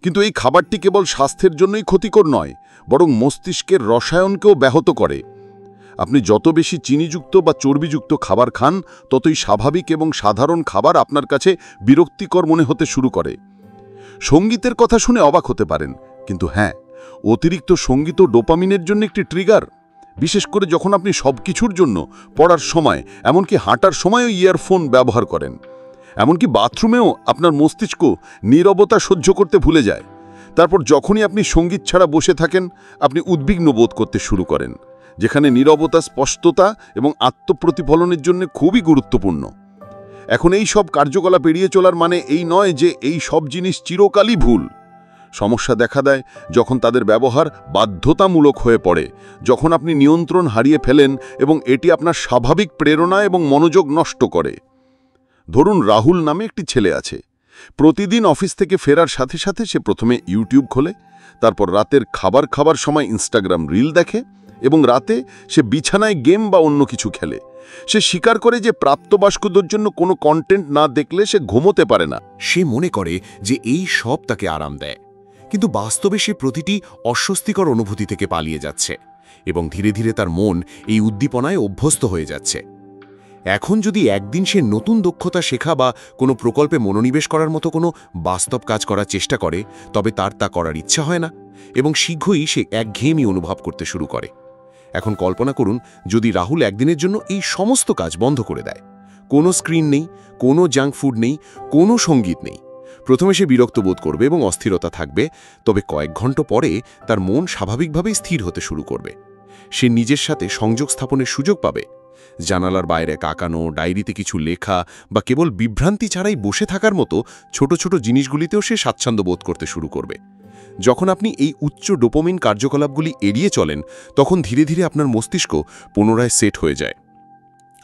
কিন্তু এই খাবারটি কেবল স্বাস্থ্যের জন্যই ক্ষতিকর নয়, বরং মস্তিষ্কের রসায়নকেও ব্যাহত করে। আপনি যত বেশি চিনিযুক্ত বা চর্বিযুক্ত খাবার খান, ততই স্বাভাবিক এবং সাধারণ খাবার আপনার কাছে বিরক্তিকর মনে হতে শুরু করে। সঙ্গীতের কথা শুনে অবাক হতে পারেন, কিন্তু হ্যাঁ, অতিরিক্ত সঙ্গীতও ডোপামিনের জন্য একটি ট্রিগার। বিশেষ করে যখন আপনি সবকিছুর জন্য, পড়ার সময়, এমনকি হাঁটার সময়ও ইয়ারফোন ব্যবহার করেন। এমনকি বাথরুমেও আপনার মস্তিষ্ক নীরবতা সহ্য করতে ভুলে যায়। তারপর যখনই আপনি সঙ্গীত ছাড়া বসে থাকেন, আপনি উদ্বিগ্ন বোধ করতে শুরু করেন, যেখানে নীরবতা স্পষ্টতা এবং আত্মপ্রতিফলনের জন্য খুবই গুরুত্বপূর্ণ। এখন এই সব কার্যকলাপ এড়িয়ে চলার মানে এই নয় যে এই সব জিনিস চিরকালই ভুল। সমস্যা দেখা দেয় যখন তাদের ব্যবহার বাধ্যতামূলক হয়ে পড়ে, যখন আপনি নিয়ন্ত্রণ হারিয়ে ফেলেন এবং এটি আপনার স্বাভাবিক প্রেরণা এবং মনোযোগ নষ্ট করে। ধরুন রাহুল নামে একটি ছেলে আছে। প্রতিদিন অফিস থেকে ফেরার সাথে সাথে সে প্রথমে ইউটিউব খোলে, তারপর রাতের খাবার সময় ইনস্টাগ্রাম রিল দেখে এবং রাতে সে বিছানায় গেম বা অন্য কিছু খেলে। সে স্বীকার করে যে প্রাপ্তবয়স্কদের জন্য কোনো কন্টেন্ট না দেখলে সে ঘুমোতে পারে না। সে মনে করে যে এই সব তাকে আরাম দেয়, কিন্তু বাস্তবে সে প্রতিটি অস্বস্তিকর অনুভূতি থেকে পালিয়ে যাচ্ছে এবং ধীরে ধীরে তার মন এই উদ্দীপনায় অভ্যস্ত হয়ে যাচ্ছে। এখন যদি একদিন সে নতুন দক্ষতা শেখা বা কোনো প্রকল্পে মনোনিবেশ করার মতো কোনো বাস্তব কাজ করার চেষ্টা করে, তবে তার তা করার ইচ্ছা হয় না এবং শীঘ্রই সে একঘেয়েমি অনুভব করতে শুরু করে। এখন কল্পনা করুন যদি রাহুল একদিনের জন্য এই সমস্ত কাজ বন্ধ করে দেয়। কোনো স্ক্রিন নেই, কোনো জাঙ্ক ফুড নেই, কোনো সঙ্গীত নেই। প্রথমে সে বিরক্ত বোধ করবে এবং অস্থিরতা থাকবে, তবে কয়েক ঘন্টা পরে তার মন স্বাভাবিকভাবেই স্থির হতে শুরু করবে। সে নিজের সাথে সংযোগ স্থাপনের সুযোগ পাবে। জানালার বাইরে কাকানো, ডায়েরিতে কিছু লেখা বা কেবল বিভ্রান্তি ছাড়াই বসে থাকার মতো ছোট ছোট জিনিসগুলিতেও সে স্বাচ্ছন্দ্য বোধ করতে শুরু করবে। যখন আপনি এই উচ্চ ডোপামিন কার্যকলাপগুলি এড়িয়ে চলেন, তখন ধীরে ধীরে আপনার মস্তিষ্ক পুনরায় সেট হয়ে যায়।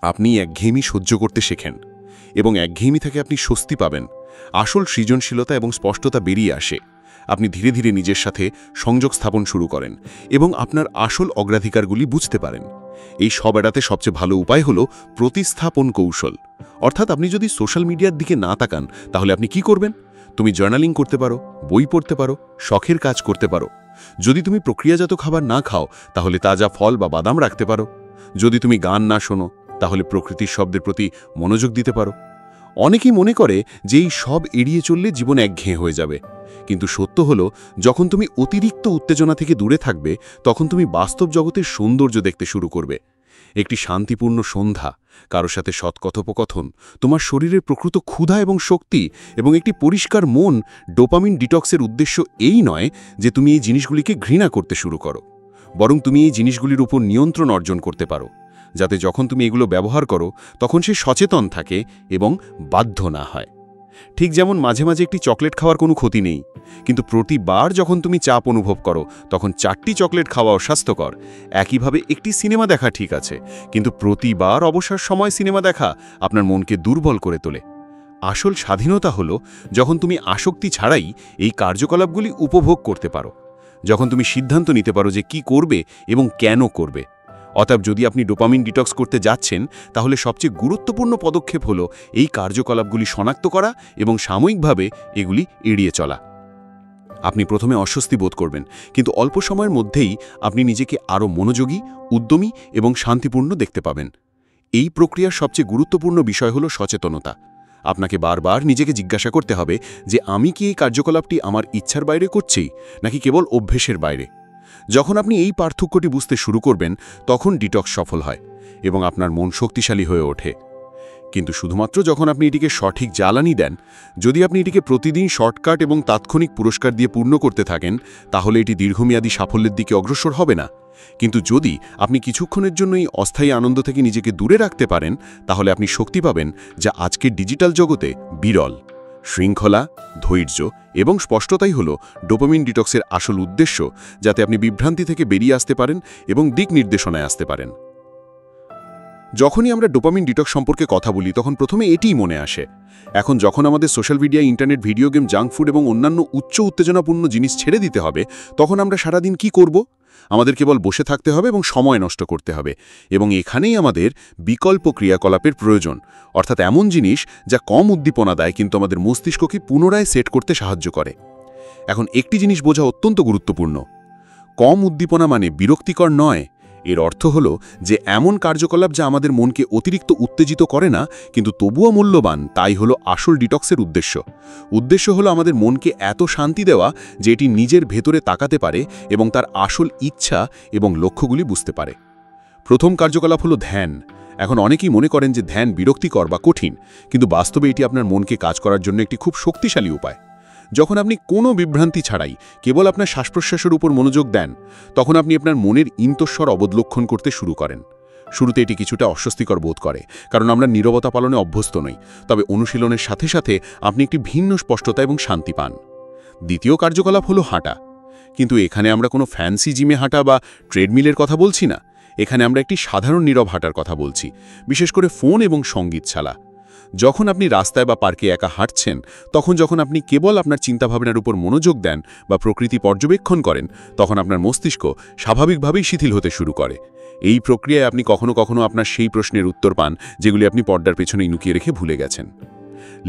আপনি একঘেয়েমি সহ্য করতে শেখেন এবং একঘেয়েমি থেকে আপনি স্বস্তি পাবেন। আসল সৃজনশীলতা এবং স্পষ্টতা বেরিয়ে আসে। আপনি ধীরে ধীরে নিজের সাথে সংযোগ স্থাপন শুরু করেন এবং আপনার আসল অগ্রাধিকারগুলি বুঝতে পারেন। এই সব এড়াতে সবচেয়ে ভালো উপায় হল প্রতিস্থাপন কৌশল। অর্থাৎ আপনি যদি সোশ্যাল মিডিয়ার দিকে না তাকান, তাহলে আপনি কি করবেন? তুমি জার্নালিং করতে পারো, বই পড়তে পারো, শখের কাজ করতে পারো। যদি তুমি প্রক্রিয়াজাত খাবার না খাও, তাহলে তাজা ফল বা বাদাম রাখতে পারো। যদি তুমি গান না শোনো, তাহলে প্রকৃতির শব্দের প্রতি মনোযোগ দিতে পারো। অনেকেই মনে করে যে এই সব এড়িয়ে চললে জীবন একঘেয়ে হয়ে যাবে, কিন্তু সত্য হলো যখন তুমি অতিরিক্ত উত্তেজনা থেকে দূরে থাকবে, তখন তুমি বাস্তব জগতের সৌন্দর্য দেখতে শুরু করবে। একটি শান্তিপূর্ণ সন্ধ্যা, কারো সাথে সৎকথোপকথন, তোমার শরীরের প্রকৃত ক্ষুধা এবং শক্তি এবং একটি পরিষ্কার মন। ডোপামিন ডিটক্সের উদ্দেশ্য এই নয় যে তুমি এই জিনিসগুলিকে ঘৃণা করতে শুরু করো, বরং তুমি এই জিনিসগুলির উপর নিয়ন্ত্রণ অর্জন করতে পারো, যাতে যখন তুমি এগুলো ব্যবহার করো তখন সে সচেতন থাকে এবং বাধ্য না হয়। ঠিক যেমন মাঝে মাঝে একটি চকলেট খাওয়ার কোনো ক্ষতি নেই, কিন্তু প্রতিবার যখন তুমি চাপ অনুভব করো তখন 4টি চকলেট খাওয়া অস্বাস্থ্যকর। একইভাবে একটি সিনেমা দেখা ঠিক আছে, কিন্তু প্রতিবার অবসর সময় সিনেমা দেখা আপনার মনকে দুর্বল করে তোলে। আসল স্বাধীনতা হলো যখন তুমি আসক্তি ছাড়াই এই কার্যকলাপগুলি উপভোগ করতে পারো, যখন তুমি সিদ্ধান্ত নিতে পারো যে কি করবে এবং কেন করবে। অতএব যদি আপনি ডোপামিন ডিটক্স করতে যাচ্ছেন, তাহলে সবচেয়ে গুরুত্বপূর্ণ পদক্ষেপ হলো এই কার্যকলাপগুলি শনাক্ত করা এবং সাময়িকভাবে এগুলি এড়িয়ে চলা। আপনি প্রথমে অস্বস্তি বোধ করবেন, কিন্তু অল্প সময়ের মধ্যেই আপনি নিজেকে আরও মনোযোগী, উদ্যমী এবং শান্তিপূর্ণ দেখতে পাবেন। এই প্রক্রিয়ার সবচেয়ে গুরুত্বপূর্ণ বিষয় হলো সচেতনতা। আপনাকে বারবার নিজেকে জিজ্ঞাসা করতে হবে যে আমি কি এই কার্যকলাপটি আমার ইচ্ছার বাইরে করছি নাকি কেবল অভ্যেসের বাইরে। যখন আপনি এই পার্থক্যটি বুঝতে শুরু করবেন, তখন ডিটক্স সফল হয় এবং আপনার মন শক্তিশালী হয়ে ওঠে। কিন্তু শুধুমাত্র যখন আপনি এটিকে সঠিক জ্বালানি দেন। যদি আপনি এটিকে প্রতিদিন শর্টকাট এবং তাৎক্ষণিক পুরস্কার দিয়ে পূর্ণ করতে থাকেন, তাহলে এটি দীর্ঘমেয়াদী সাফল্যের দিকে অগ্রসর হবে না। কিন্তু যদি আপনি কিছুক্ষণের জন্য এই অস্থায়ী আনন্দ থেকে নিজেকে দূরে রাখতে পারেন, তাহলে আপনি শক্তি পাবেন যা আজকের ডিজিটাল জগতে বিরল। শৃঙ্খলা, ধৈর্য এবং স্পষ্টতাই হল ডোপামিন ডিটক্সের আসল উদ্দেশ্য, যাতে আপনি বিভ্রান্তি থেকে বেরিয়ে আসতে পারেন এবং দিক নির্দেশনায় আসতে পারেন। যখনই আমরা ডোপামিন ডিটক্স সম্পর্কে কথা বলি, তখন প্রথমে এটিই মনে আসে। এখন যখন আমাদের social media, internet, video game, junk food এবং অন্যান্য উচ্চ উত্তেজনাপূর্ণ জিনিস ছেড়ে দিতে হবে, তখন আমরা সারাদিন কি করব? আমাদের কেবল বসে থাকতে হবে এবং সময় নষ্ট করতে হবে। এবং এখানেই আমাদের বিকল্প ক্রিয়াকলাপের প্রয়োজন, অর্থাৎ এমন জিনিস যা কম উদ্দীপনা দেয় কিন্তু আমাদের মস্তিষ্ককে পুনরায় সেট করতে সাহায্য করে। এখন একটি জিনিস বোঝা অত্যন্ত গুরুত্বপূর্ণ। কম উদ্দীপনা মানে বিরক্তিকর নয়। এর অর্থ হল যে এমন কার্যকলাপ যা আমাদের মনকে অতিরিক্ত উত্তেজিত করে না কিন্তু তবুও মূল্যবান, তাই হলো আসল ডিটক্সের উদ্দেশ্য। উদ্দেশ্য হলো আমাদের মনকে এত শান্তি দেওয়া যে এটি নিজের ভেতরে তাকাতে পারে এবং তার আসল ইচ্ছা এবং লক্ষ্যগুলি বুঝতে পারে। প্রথম কার্যকলাপ হলো ধ্যান। এখন অনেকেই মনে করেন যে ধ্যান বিরক্তিকর বা কঠিন, কিন্তু বাস্তবে এটি আপনার মনকে কাজ করার জন্য একটি খুব শক্তিশালী উপায়। যখন আপনি কোনো বিভ্রান্তি ছাড়াই কেবল আপনার শ্বাসপ্রশ্বাসের উপর মনোযোগ দেন, তখন আপনি আপনার মনের ইন্তঃস্বর অবলোকন করতে শুরু করেন। শুরুতে এটি কিছুটা অস্বস্তিকর বোধ করে, কারণ আমরা নীরবতা পালনে অভ্যস্ত নই। তবে অনুশীলনের সাথে সাথে আপনি একটি ভিন্ন স্পষ্টতা এবং শান্তি পান। দ্বিতীয় কার্যকলাপ হলো হাঁটা। কিন্তু এখানে আমরা কোনো ফ্যান্সি জিমে হাঁটা বা ট্রেডমিলের কথা বলছি না। এখানে আমরা একটি সাধারণ নীরব হাঁটার কথা বলছি, বিশেষ করে ফোন এবং সঙ্গীত ছাড়া। যখন আপনি রাস্তায় বা পার্কে একা হাঁটছেন, যখন আপনি কেবল আপনার চিন্তাভাবনার উপর মনোযোগ দেন বা প্রকৃতি পর্যবেক্ষণ করেন, তখন আপনার মস্তিষ্ক স্বাভাবিকভাবেই শিথিল হতে শুরু করে। এই প্রক্রিয়ায় আপনি কখনো কখনো আপনার সেই প্রশ্নের উত্তর পান যেগুলি আপনি পর্দার পেছনেই লুকিয়ে রেখে ভুলে গেছেন।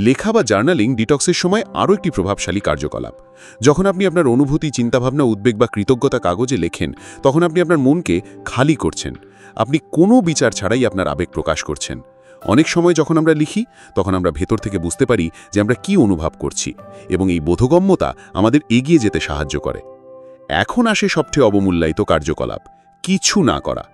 লেখা বা জার্নালিং ডিটক্সের সময় আরও একটি প্রভাবশালী কার্যকলাপ। যখন আপনি আপনার অনুভূতি, চিন্তাভাবনা, উদ্বেগ বা কৃতজ্ঞতা কাগজে লেখেন, তখন আপনি আপনার মনকে খালি করছেন। আপনি কোনো বিচার ছাড়াই আপনার আবেগ প্রকাশ করছেন। অনেক সময় যখন আমরা লিখি, তখন আমরা ভেতর থেকে বুঝতে পারি যে আমরা কি অনুভব করছি, এবং এই বোধগম্যতা আমাদের এগিয়ে যেতে সাহায্য করে। এখন আসে সবচেয়ে অবমূল্যায়িত কার্যকলাপ, কিছু না করা।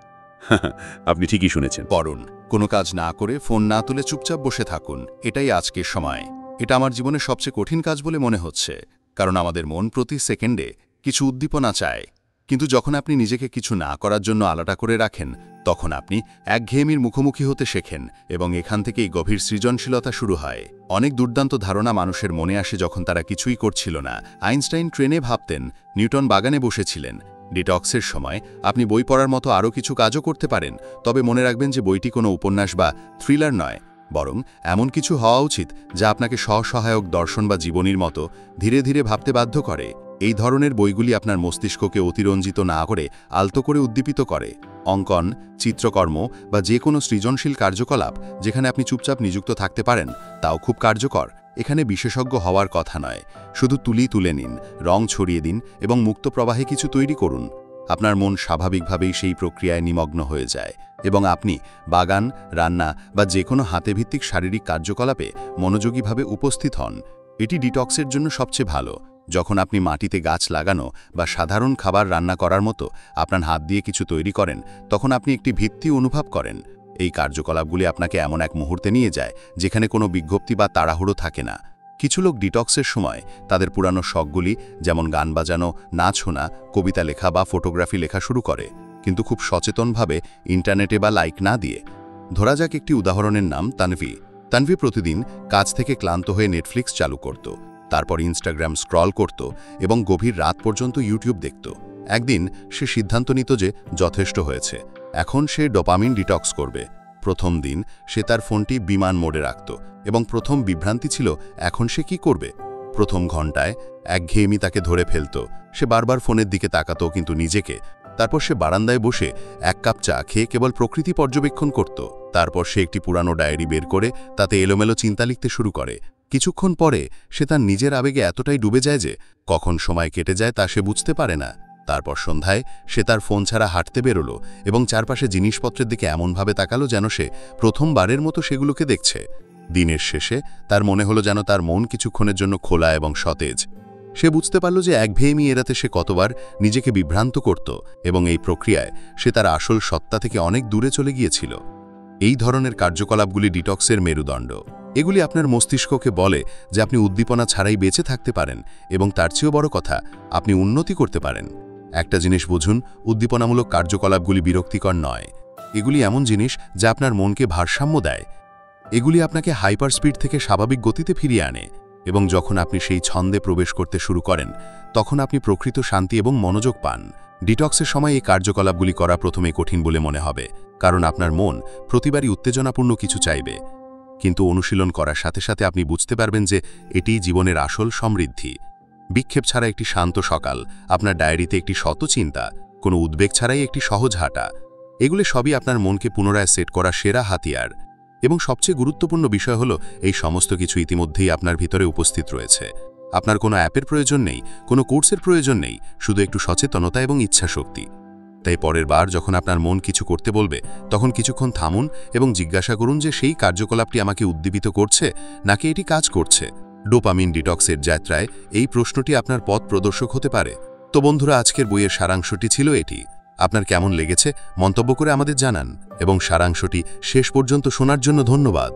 আপনি ঠিকই শুনেছেন। পড়ুন, কোনো কাজ না করে ফোন না তুলে চুপচাপ বসে থাকুন। এটাই আজকের সময়। এটা আমার জীবনের সবচেয়ে কঠিন কাজ বলে মনে হচ্ছে, কারণ আমাদের মন প্রতি সেকেন্ডে কিছু উদ্দীপনা চায়। কিন্তু যখন আপনি নিজেকে কিছু না করার জন্য আলাদা করে রাখেন, তখন আপনি একঘেয়েমির মুখোমুখি হতে শেখেন, এবং এখান থেকেই গভীর সৃজনশীলতা শুরু হয়। অনেক দুর্দান্ত ধারণা মানুষের মনে আসে যখন তারা কিছুই করছিল না। আইনস্টাইন ট্রেনে ভাবতেন, নিউটন বাগানে বসেছিলেন। ডিটক্সের সময় আপনি বই পড়ার মতো আরও কিছু কাজও করতে পারেন, তবে মনে রাখবেন যে বইটি কোনো উপন্যাস বা থ্রিলার নয়, বরং এমন কিছু হওয়া উচিত যা আপনাকে স্বসহায়ক দর্শন বা জীবনীর মতো ধীরে ধীরে ভাবতে বাধ্য করে। এই ধরনের বইগুলি আপনার মস্তিষ্ককে অতিরঞ্জিত না করে আলতো করে উদ্দীপিত করে। অঙ্কন, চিত্রকর্ম বা যে কোনো সৃজনশীল কার্যকলাপ যেখানে আপনি চুপচাপ নিযুক্ত থাকতে পারেন, তাও খুব কার্যকর। এখানে বিশেষজ্ঞ হওয়ার কথা নয়, শুধু তুলে নিন, রং ছড়িয়ে দিন এবং মুক্ত প্রবাহে কিছু তৈরি করুন। আপনার মন স্বাভাবিকভাবেই সেই প্রক্রিয়ায় নিমগ্ন হয়ে যায়, এবং আপনি বাগান, রান্না বা যে কোনো হাতেভিত্তিক শারীরিক কার্যকলাপে মনোযোগীভাবে উপস্থিত হন। এটি ডিটক্সের জন্য সবচেয়ে ভালো। যখন আপনি মাটিতে গাছ লাগানো বা সাধারণ খাবার রান্না করার মতো আপনার হাত দিয়ে কিছু তৈরি করেন, তখন আপনি একটি ভিত্তি অনুভব করেন। এই কার্যকলাপগুলি আপনাকে এমন এক মুহূর্তে নিয়ে যায় যেখানে কোনো বিজ্ঞপ্তি বা তাড়াহুড়ো থাকে না। কিছু লোক ডিটক্সের সময় তাদের পুরানো শখগুলি, যেমন গান বাজানো, নাচ শোনা, কবিতা লেখা বা ফটোগ্রাফি লেখা শুরু করে, কিন্তু খুব সচেতনভাবে, ইন্টারনেটে বা লাইক না দিয়ে। ধরা যাক একটি উদাহরণের নাম তানভি। তানভি প্রতিদিন কাজ থেকে ক্লান্ত হয়ে নেটফ্লিক্স চালু করত, তারপর ইনস্টাগ্রাম স্ক্রল করত এবং গভীর রাত পর্যন্ত ইউটিউব দেখত। একদিন সে সিদ্ধান্ত নিত যে যথেষ্ট হয়েছে, এখন সে ডোপামিন ডিটক্স করবে। প্রথম দিন সে তার ফোনটি বিমান মোডে রাখত, এবং প্রথম বিভ্রান্তি ছিল এখন সে কি করবে। প্রথম ঘন্টায় একঘেয়েমি তাকে ধরে ফেলত। সে বারবার ফোনের দিকে তাকাত, কিন্তু নিজেকে। তারপর সে বারান্দায় বসে এক কাপ চা খেয়ে কেবল প্রকৃতি পর্যবেক্ষণ করত। তারপর সে একটি পুরানো ডায়েরি বের করে তাতে এলোমেলো চিন্তা লিখতে শুরু করে। কিছুক্ষণ পরে সে তার নিজের আবেগে এতটাই ডুবে যায় যে কখন সময় কেটে যায় তা সে বুঝতে পারে না। তারপর সন্ধ্যায় সে তার ফোন ছাড়া হাঁটতে বেরোলো এবং চারপাশে জিনিসপত্রের দিকে এমনভাবে তাকালো যেন সে প্রথমবারের মতো সেগুলোকে দেখছে। দিনের শেষে তার মনে হলো যেন তার মন কিছুক্ষণের জন্য খোলা এবং সতেজ। সে বুঝতে পারল যে একঘেয়েমি এড়াতে সে কতবার নিজেকে বিভ্রান্ত করত, এবং এই প্রক্রিয়ায় সে তার আসল সত্তা থেকে অনেক দূরে চলে গিয়েছিল। এই ধরনের কার্যকলাপগুলি ডিটক্সের মেরুদণ্ড। এগুলি আপনার মস্তিষ্ককে বলে যে আপনি উদ্দীপনা ছাড়াই বেঁচে থাকতে পারেন, এবং তার চেয়েও বড় কথা, আপনি উন্নতি করতে পারেন। একটা জিনিস বুঝুন, উদ্দীপনামূলক কার্যকলাপগুলি বিরক্তিকর নয়। এগুলি এমন জিনিস যা আপনার মনকে ভারসাম্য দেয়। এগুলি আপনাকে হাইপার স্পিড থেকে স্বাভাবিক গতিতে ফিরিয়ে আনে, এবং যখন আপনি সেই ছন্দে প্রবেশ করতে শুরু করেন, তখন আপনি প্রকৃত শান্তি এবং মনোযোগ পান। ডিটক্সের সময় এই কার্যকলাপগুলি করা প্রথমে কঠিন বলে মনে হবে, কারণ আপনার মন প্রতিবারই উত্তেজনাপূর্ণ কিছু চাইবে। কিন্তু অনুশীলন করার সাথে সাথে আপনি বুঝতে পারবেন যে এটিই জীবনের আসল সমৃদ্ধি। বিক্ষেপ ছাড়া একটি শান্ত সকাল, আপনার ডায়েরিতে একটি শত চিন্তা, কোনো উদ্বেগ ছাড়াই একটি সহজ হাঁটা, এগুলি সবই আপনার মনকে পুনরায় সেট করা সেরা হাতিয়ার। এবং সবচেয়ে গুরুত্বপূর্ণ বিষয় হলো, এই সমস্ত কিছু ইতিমধ্যেই আপনার ভিতরে উপস্থিত রয়েছে। আপনার কোনো অ্যাপের প্রয়োজন নেই, কোনো কোর্সের প্রয়োজন নেই, শুধু একটু সচেতনতা এবং ইচ্ছাশক্তি। তাই পরের বার যখন আপনার মন কিছু করতে বলবে, তখন কিছুক্ষণ থামুন এবং জিজ্ঞাসা করুন যে সেই কার্যকলাপটি আমাকে উদ্দীপিত করছে নাকি এটি কাজ করছে। ডোপামিন ডিটক্সের যাত্রায় এই প্রশ্নটি আপনার পথ প্রদর্শক হতে পারে। তো বন্ধুরা, আজকের বইয়ের সারাংশটি ছিল এটি। আপনার কেমন লেগেছে মন্তব্য করে আমাদের জানান, এবং সারাংশটি শেষ পর্যন্ত শোনার জন্য ধন্যবাদ।